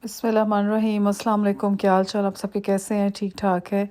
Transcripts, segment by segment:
बिस्मिल्लाहिर्रहमानिर्रहीम। अस्सलाम वालेकुम। क्या हाल चाल, आप सबके कैसे हैं? ठीक ठाक है।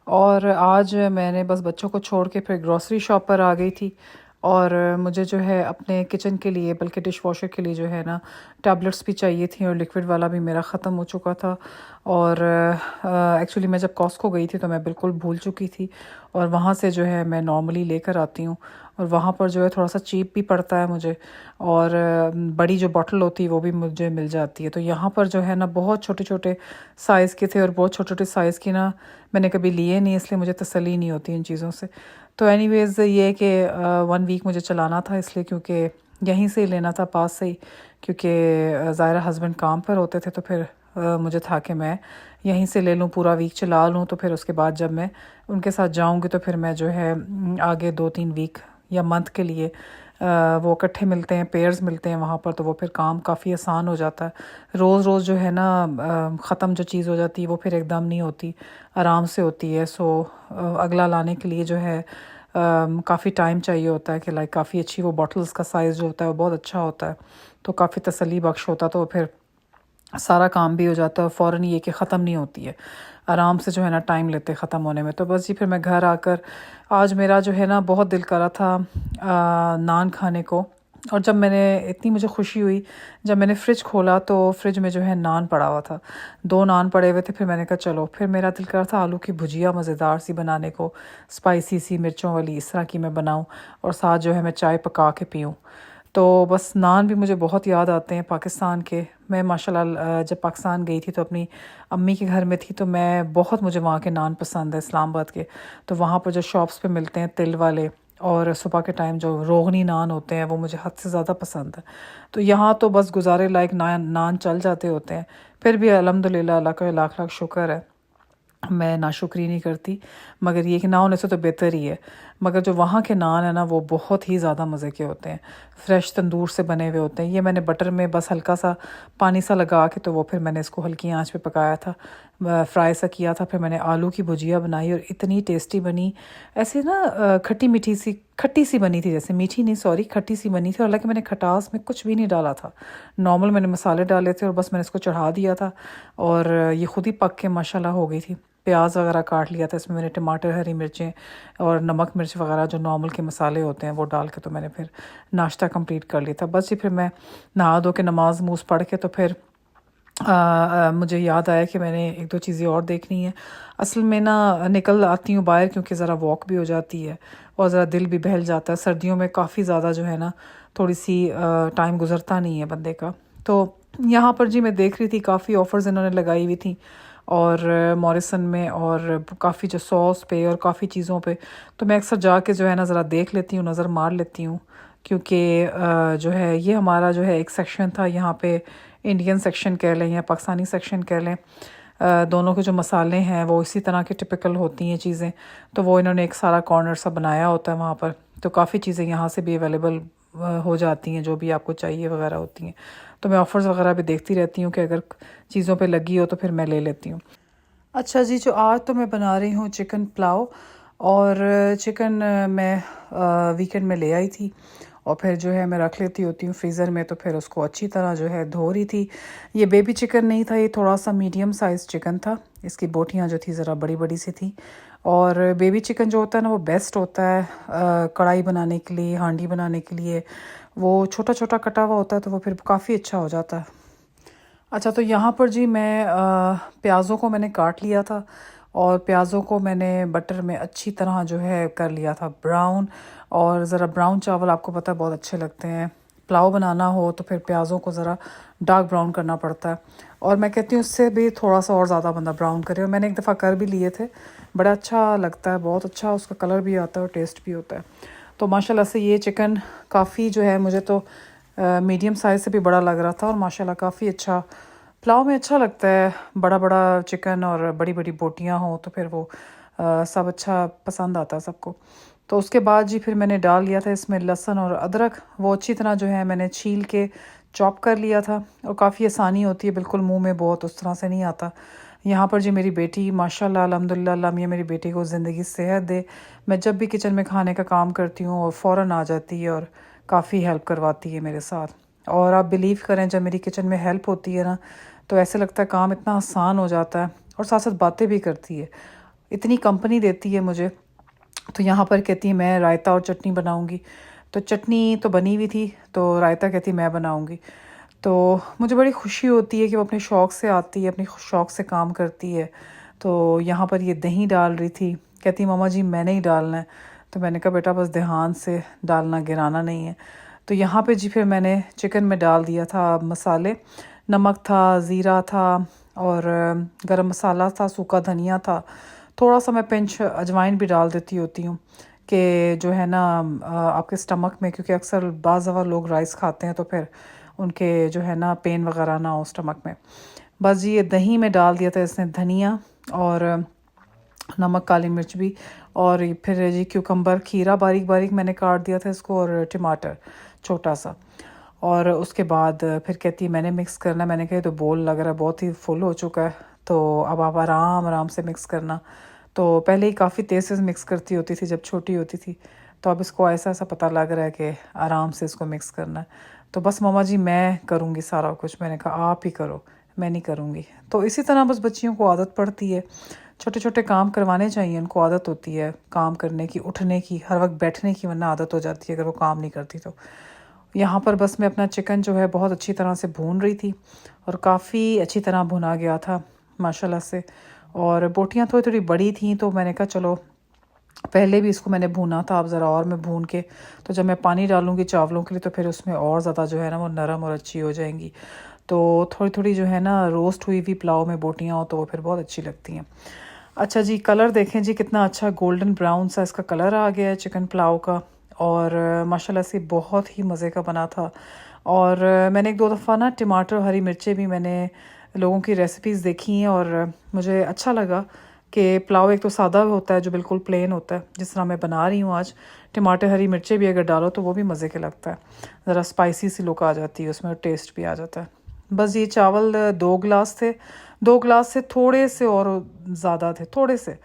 और आज मैंने बस बच्चों को छोड़ के फिर ग्रॉसरी शॉप पर आ गई थी। और मुझे जो है अपने किचन के लिए, बल्कि डिश वॉशर के लिए जो है ना, टैबलेट्स भी चाहिए थी और लिक्विड वाला भी मेरा ख़त्म हो चुका था। और एक्चुअली मैं जब कॉस्को गई थी तो मैं बिल्कुल भूल चुकी थी। और वहाँ से जो है मैं नॉर्मली लेकर आती हूँ। और वहाँ पर जो है थोड़ा सा चीप भी पड़ता है मुझे। और बड़ी जो बॉटल होती है वो भी मुझे मिल जाती है। तो यहाँ पर जो है ना बहुत छोटे छोटे साइज़ के थे, और बहुत छोटे छोटे साइज़ की ना मैंने कभी लिए नहीं, इसलिए मुझे तसल्ली नहीं होती इन चीज़ों से। तो एनीवेज़ ये है कि 1 वीक मुझे चलाना था, इसलिए क्योंकि यहीं से ही लेना था, पास से ही। क्योंकि ज़ाहिर हस्बैंड काम पर होते थे, तो फिर मुझे था कि मैं यहीं से ले लूँ, पूरा वीक चला लूँ। तो फिर उसके बाद जब मैं उनके साथ जाऊँगी तो फिर मैं जो है आगे 2-3 वीक या मंथ के लिए वो इकट्ठे मिलते हैं, पेयर्स मिलते हैं वहाँ पर, तो वो फिर काम काफ़ी आसान हो जाता है। रोज़ रोज़ जो है ना ख़त्म जो चीज़ हो जाती है वो फिर एकदम नहीं होती, आराम से होती है। सो अगला लाने के लिए जो है काफ़ी टाइम चाहिए होता है, कि लाइक काफ़ी अच्छी वो बॉटल्स का साइज़ जो होता है वो बहुत अच्छा होता है। तो काफ़ी तसल्ली बख्श होता है। तो फिर सारा काम भी हो जाता है, और फ़ौरन ये कि ख़त्म नहीं होती है, आराम से जो है ना टाइम लेते ख़त्म होने में। तो बस जी फिर मैं घर आकर, आज मेरा जो है ना बहुत दिल करा था नान खाने को। और जब मैंने, इतनी मुझे खुशी हुई जब मैंने फ़्रिज खोला तो फ़्रिज में जो है नान पड़ा हुआ था, 2 नान पड़े हुए थे। फिर मैंने कहा चलो, फिर मेरा दिल करा था आलू की भुजिया मज़ेदार सी बनाने को, स्पाइसी सी मिर्चों वाली, इस तरह की मैं बनाऊं, और साथ जो है मैं चाय पका के पीऊँ। तो बस नान भी मुझे बहुत याद आते हैं पाकिस्तान के। मैं माशाल्लाह जब पाकिस्तान गई थी तो अपनी अम्मी के घर में थी, तो मैं बहुत, मुझे वहाँ के नान पसंद है इस्लामाबाद के। तो वहाँ पर जो शॉप्स पे मिलते हैं तिल वाले, और सुबह के टाइम जो रोगनी नान होते हैं, वो मुझे हद से ज़्यादा पसंद है। तो यहाँ तो बस गुजारे लायक नान नान चल जाते होते हैं। फिर भी अल्हम्दुलिल्लाह, अल्लाह का लाख लाख शुक्र है, मैं नाशुक्री नहीं करती। मगर ये कि ना होने से तो बेहतर ही है। मगर जो वहाँ के नान है ना वो बहुत ही ज़्यादा मज़े के होते हैं, फ्रेश तंदूर से बने हुए होते हैं। ये मैंने बटर में बस हल्का सा पानी सा लगा के, तो वो फिर मैंने इसको हल्की आंच पे पकाया था, फ्राई सा किया था। फिर मैंने आलू की भुजिया बनाई, और इतनी टेस्टी बनी। ऐसे ना खट्टी मीठी सी, खट्टी सी बनी थी, जैसे मीठी नहीं, सॉरी, खट्टी सी बनी थी। और हालांकि मैंने खटास में कुछ भी नहीं डाला था, नॉर्मल मैंने मसाले डाले थे और बस मैंने इसको चढ़ा दिया था। और ये खुद ही पक के माशाल्लाह हो गई थी। प्याज वगैरह काट लिया था इसमें मैंने, टमाटर, हरी मिर्चें और नमक मिर्च वगैरह जो नॉर्मल के मसाले होते हैं वो डाल के, तो मैंने फिर नाश्ता कंप्लीट कर लिया था। बस जी फिर मैं नहा धो के नमाज मूस पढ़ के, तो फिर मुझे याद आया कि मैंने एक दो चीज़ें और देखनी है। असल में ना निकल आती हूँ बाहर, क्योंकि ज़रा वॉक भी हो जाती है और ज़रा दिल भी बहल जाता है। सर्दियों में काफ़ी ज़्यादा जो है ना थोड़ी सी टाइम गुजरता नहीं है बंदे का। तो यहाँ पर जी मैं देख रही थी, काफ़ी ऑफ़र्स इन्होंने लगाई हुई थी, और मॉरिसन में, और काफ़ी जो सॉस पे और काफ़ी चीज़ों पे। तो मैं अक्सर जाके जो है ना ज़रा देख लेती हूँ, नज़र मार लेती हूँ। क्योंकि जो है ये हमारा जो है एक सेक्शन था यहाँ पे, इंडियन सेक्शन कह लें या पाकिस्तानी सेक्शन कह लें, दोनों के जो मसाले हैं वो इसी तरह के टिपिकल होती हैं चीज़ें। तो वो इन्होंने एक सारा कॉर्नर सा बनाया होता है वहाँ पर। तो काफ़ी चीज़ें यहाँ से भी अवेलेबल हो जाती हैं, जो भी आपको चाहिए वगैरह होती हैं। तो मैं ऑफ़र्स वगैरह भी देखती रहती हूँ कि अगर चीज़ों पे लगी हो तो फिर मैं ले लेती हूँ। अच्छा जी, जो आज तो मैं बना रही हूँ चिकन पुलाव। और चिकन मैं वीकेंड में ले आई थी, और फिर जो है मैं रख लेती होती हूँ फ्रीज़र में। तो फिर उसको अच्छी तरह जो है धो रही थी। ये बेबी चिकन नहीं था, ये थोड़ा सा मीडियम साइज़ चिकन था। इसकी बोटियाँ जो थी ज़रा बड़ी बड़ी सी थी। और बेबी चिकन जो होता है ना वो बेस्ट होता है कढ़ाई बनाने के लिए, हांडी बनाने के लिए। वो छोटा छोटा कटा हुआ होता है, तो वो फिर काफ़ी अच्छा हो जाता है। अच्छा, तो यहाँ पर जी मैं प्याज़ों को मैंने काट लिया था, और प्याज़ों को मैंने बटर में अच्छी तरह जो है कर लिया था ब्राउन। और ज़रा ब्राउन चावल आपको पता है बहुत अच्छे लगते हैं। पुलाव बनाना हो तो फिर प्याज़ों को ज़रा डार्क ब्राउन करना पड़ता है। और मैं कहती हूँ उससे भी थोड़ा सा और ज़्यादा बंदा ब्राउन करे, और मैंने एक दफ़ा कर भी लिए थे। बड़ा अच्छा लगता है, बहुत अच्छा उसका कलर भी आता है और टेस्ट भी होता है। तो माशाल्लाह से ये चिकन काफ़ी जो है, मुझे तो मीडियम साइज़ से भी बड़ा लग रहा था, और माशाल्लाह काफ़ी अच्छा पुलाव में अच्छा लगता है। बड़ा बड़ा चिकन और बड़ी बड़ी बोटियां हों तो फिर वो सब अच्छा पसंद आता है सबको। तो उसके बाद जी फिर मैंने डाल लिया था इसमें लहसुन और अदरक, वो अच्छी तरह जो है मैंने छील के चॉप कर लिया था। और काफ़ी आसानी होती है, बिल्कुल मुंह में बहुत उस तरह से नहीं आता। यहाँ पर जी मेरी बेटी माशाल्लाह अल्हम्दुलिल्लाह, अल्लाह मियां मेरी बेटी को ज़िंदगी सेहत दे। मैं जब भी किचन में खाने का काम करती हूँ और फ़ौरन आ जाती है, और काफ़ी हेल्प करवाती है मेरे साथ। और आप बिलीव करें, जब मेरी किचन में हेल्प होती है ना, तो ऐसे लगता है काम इतना आसान हो जाता है, और साथ साथ बातें भी करती है, इतनी कंपनी देती है मुझे। तो यहाँ पर कहती है मैं रायता और चटनी बनाऊँगी, तो चटनी तो बनी हुई थी, तो रायता कहती मैं बनाऊँगी। तो मुझे बड़ी खुशी होती है कि वो अपने शौक़ से आती है, अपनी शौक़ से काम करती है। तो यहाँ पर ये दही डाल रही थी, कहती मामा जी मैंने ही डालना है। तो मैंने कहा बेटा बस ध्यान से डालना, गिराना नहीं है। तो यहाँ पे जी फिर मैंने चिकन में डाल दिया था मसाले, नमक था, ज़ीरा था, और गरम मसाला था, सूखा धनिया था, थोड़ा सा मैं पिंच अजवाइन भी डाल देती होती हूँ कि जो है ना आपके स्टमक में, क्योंकि अक्सर बाज़ दफ़ा लोग राइस खाते हैं तो फिर उनके जो है ना पेन वगैरह ना हो स्टमक में। बस जी ये दही में डाल दिया था इसने धनिया और नमक, काली मिर्च भी, और फिर जी क्यूकम्बर, खीरा बारीक बारीक मैंने काट दिया था इसको, और टमाटर छोटा सा। और उसके बाद फिर कहती है मैंने मिक्स करना। मैंने कहा तो बोल लग रहा है बहुत ही फुल हो चुका है, तो अब आप आराम आराम से मिक्स करना। तो पहले ही काफ़ी तेज़ से मिक्स करती होती थी जब छोटी होती थी, तो अब इसको ऐसा ऐसा पता लग रहा है कि आराम से इसको मिक्स करना है। तो बस मामा जी मैं करूँगी सारा कुछ। मैंने कहा आप ही करो, मैं नहीं करूँगी। तो इसी तरह बस बच्चियों को आदत पड़ती है, छोटे छोटे काम करवाने चाहिए, उनको आदत होती है काम करने की, उठने की, हर वक्त बैठने की, वरना आदत हो जाती है अगर वो काम नहीं करती तो। यहाँ पर बस मैं अपना चिकन जो है बहुत अच्छी तरह से भून रही थी, और काफ़ी अच्छी तरह भुना गया था माशाल्लाह से। और बोटियाँ थोड़ी थोड़ी बड़ी थी, तो मैंने कहा चलो पहले भी इसको मैंने भूना था, अब ज़रा और मैं भून के, तो जब मैं पानी डालूँगी चावलों के लिए तो फिर उसमें और ज़्यादा जो है ना वो नरम और अच्छी हो जाएंगी। तो थोड़ी थोड़ी जो है ना रोस्ट हुई हुई पुलाव में बोटियाँ हो तो वो फिर बहुत अच्छी लगती हैं। अच्छा जी कलर देखें जी, कितना अच्छा गोल्डन ब्राउन सा इसका कलर आ गया है चिकन पुलाव का, और माशाल्लाह से बहुत ही मज़े का बना था। और मैंने एक दो दफ़ा ना टमाटर, हरी मिर्चें भी मैंने लोगों की रेसिपीज़ देखी हैं, और मुझे अच्छा लगा कि पुलाव एक तो सादा होता है जो बिल्कुल प्लेन होता है जिस तरह मैं बना रही हूँ आज, टमाटर हरी मिर्चें भी अगर डालो तो वो भी मज़े के लगता है, ज़रा स्पाइसी सी लुक आ जाती है उसमें, टेस्ट भी आ जाता है। बस ये चावल 2 गिलास थे, 2 गिलास से थोड़े से और ज़्यादा थे, थोड़े से।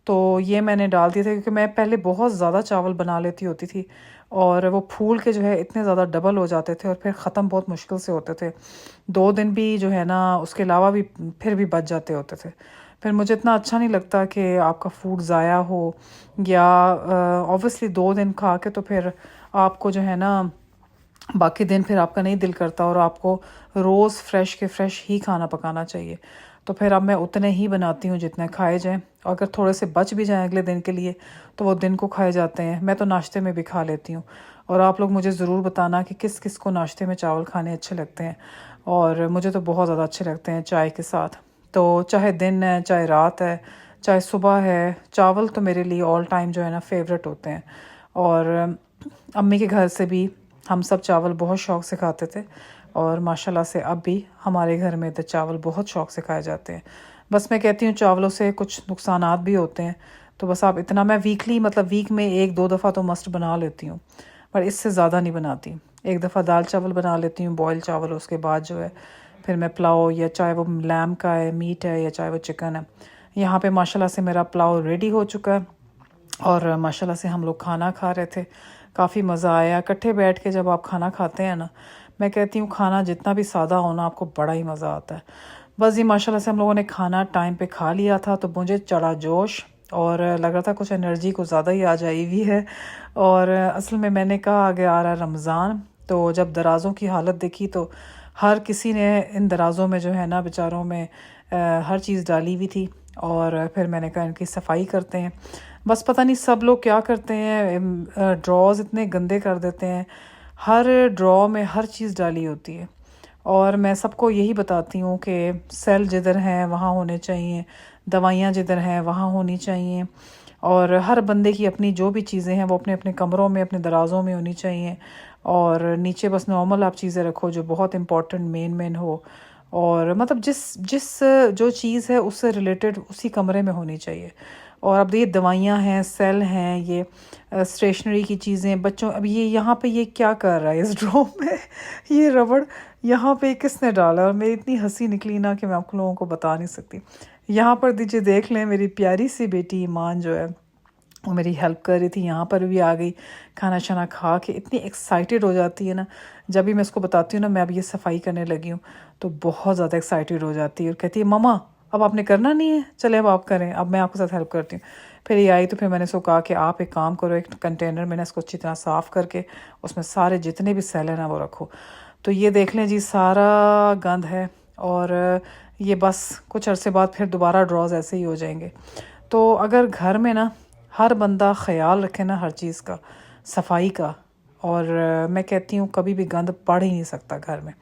तो ये मैंने डाल दिए थे क्योंकि मैं पहले बहुत ज़्यादा चावल बना लेती होती थी, और वो फूल के जो है इतने ज़्यादा डबल हो जाते थे, और फिर ख़त्म बहुत मुश्किल से होते थे, 2 दिन भी जो है ना उसके अलावा भी फिर भी बच जाते होते थे। फिर मुझे इतना अच्छा नहीं लगता कि आपका फूड ज़ाया हो, या ऑब्वियसली 2 दिन खा के तो फिर आपको जो है ना बाकी दिन फिर आपका नहीं दिल करता, और आपको रोज़ फ्रेश के फ्रेश ही खाना पकाना चाहिए। तो फिर अब मैं उतने ही बनाती हूँ जितने खाए जाएँ, और अगर थोड़े से बच भी जाएँ अगले दिन के लिए तो वो दिन को खाए जाते हैं। मैं तो नाश्ते में भी खा लेती हूँ, और आप लोग मुझे ज़रूर बताना कि किस किस को नाश्ते में चावल खाने अच्छे लगते हैं, और मुझे तो बहुत ज़्यादा अच्छे लगते हैं चाय के साथ। तो चाहे दिन है, चाहे रात है, चाहे सुबह है, चावल तो मेरे लिए ऑल टाइम जो है ना फेवरेट होते हैं। और अम्मी के घर से भी हम सब चावल बहुत शौक़ से खाते थे, और माशाल्लाह से अब भी हमारे घर में तो चावल बहुत शौक़ से खाए जाते हैं। बस मैं कहती हूँ चावलों से कुछ नुकसानात भी होते हैं, तो बस आप इतना, मैं वीकली मतलब वीक में 1-2 दफ़ा तो मस्ट बना लेती हूँ, पर इससे ज़्यादा नहीं बनाती। एक दफ़ा दाल चावल बना लेती हूँ, बॉयल चावल, उसके बाद जो है फिर मैं पुलाव, या चाहे वो लैम का है, मीट है, या चाहे वो चिकन है। यहाँ पे माशाल्लाह से मेरा पुलाव रेडी हो चुका है, और माशाल्लाह से हम लोग खाना खा रहे थे, काफ़ी मज़ा आया। इकट्ठे बैठ के जब आप खाना खाते हैं ना, मैं कहती हूँ खाना जितना भी सादा हो ना आपको बड़ा ही मज़ा आता है। बस ये माशाल्लाह से हम लोगों ने खाना टाइम पे खा लिया था, तो मुझे चढ़ा जोश, और लग रहा था कुछ एनर्जी कुछ ज़्यादा ही आ जाई हुई है। और असल में मैंने कहा आगे आ रहा है रमज़ान, तो जब दराज़ों की हालत देखी तो हर किसी ने इन दराज़ों में जो है ना बेचारों में हर चीज़ डाली हुई थी, और फिर मैंने कहा इनकी सफाई करते हैं। बस पता नहीं सब लोग क्या करते हैं, ड्रॉज़ इतने गंदे कर देते हैं, हर ड्रॉ में हर चीज़ डाली होती है। और मैं सबको यही बताती हूँ कि सेल जिधर हैं वहाँ होने चाहिए, दवाइयाँ जिधर हैं वहाँ होनी चाहिए, और हर बंदे की अपनी जो भी चीज़ें हैं वो अपने अपने कमरों में, अपने दराज़ों में होनी चाहिए, और नीचे बस नॉर्मल आप चीज़ें रखो जो बहुत इंपॉर्टेंट मेन हो, और मतलब जिस जिस जो चीज़ है उससे रिलेटेड उसी कमरे में होनी चाहिए। और अब ये दवाइयाँ हैं, सेल हैं, ये स्टेशनरी की चीज़ें, बच्चों, अब ये यहाँ पे ये क्या कर रहा है इस ड्रॉ में ये रबड़ यहाँ पे किसने डाला, और मेरी इतनी हंसी निकली ना कि मैं आप लोगों को बता नहीं सकती। यहाँ पर दीजिए देख लें, मेरी प्यारी सी बेटी ईमान जो है वो मेरी हेल्प कर रही थी, यहाँ पर भी आ गई, खाना शाना खा के इतनी एक्साइटेड हो जाती है ना जब भी मैं इसको बताती हूँ ना मैं अब ये सफाई करने लगी हूँ। तो बहुत ज़्यादा एक्साइटेड हो जाती है और कहती है ममा अब आपने करना नहीं है, चले अब आप करें, अब मैं आपके साथ हेल्प करती हूँ। फिर ये आई तो फिर मैंने उसको कहा कि आप एक काम करो, एक कंटेनर में ना इसको अच्छी तरह साफ़ करके उसमें सारे जितने भी सेल हैं ना वो रखो। तो ये देख लें जी, सारा गंद है और ये बस कुछ अरसे बाद फिर दोबारा ड्रॉज ऐसे ही हो जाएंगे। तो अगर घर में ना हर बंदा ख्याल रखे ना हर चीज़ का, सफाई का, और मैं कहती हूँ कभी भी गंद पड़ ही नहीं सकता घर में।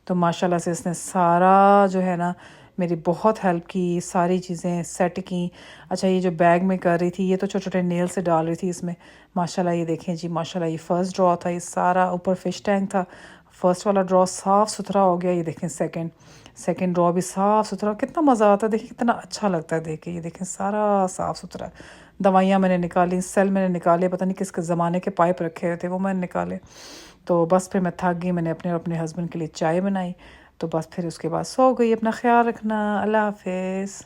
तो माशाल्लाह से इसने सारा जो है ना मेरी बहुत हेल्प की, सारी चीज़ें सेट की। अच्छा, ये जो बैग में कर रही थी ये तो छोटे छोटे नेल से डाल रही थी इसमें। माशाल्लाह ये देखें जी, माशाल्लाह ये फ़र्स्ट ड्रॉ था, ये सारा ऊपर फ़िश टैंक था। फ़र्स्ट वाला ड्रॉ साफ़ सुथरा हो गया। ये देखें सेकंड ड्रॉ भी साफ़ सुथरा, कितना मज़ा आता है, देखिए कितना अच्छा लगता है देख के। ये देखें सारा साफ़ सुथरा। दवाइयाँ मैंने निकाली, सेल मैंने निकाले, पता नहीं किस ज़माने के पाइप रखे हुए थे वो मैंने निकाले। तो बस फिर मैं थक गई, मैंने अपने और अपने हस्बैंड के लिए चाय बनाई। तो बस फिर उसके बाद सो गई। अपना ख्याल रखना, अल्लाह हाफिज़।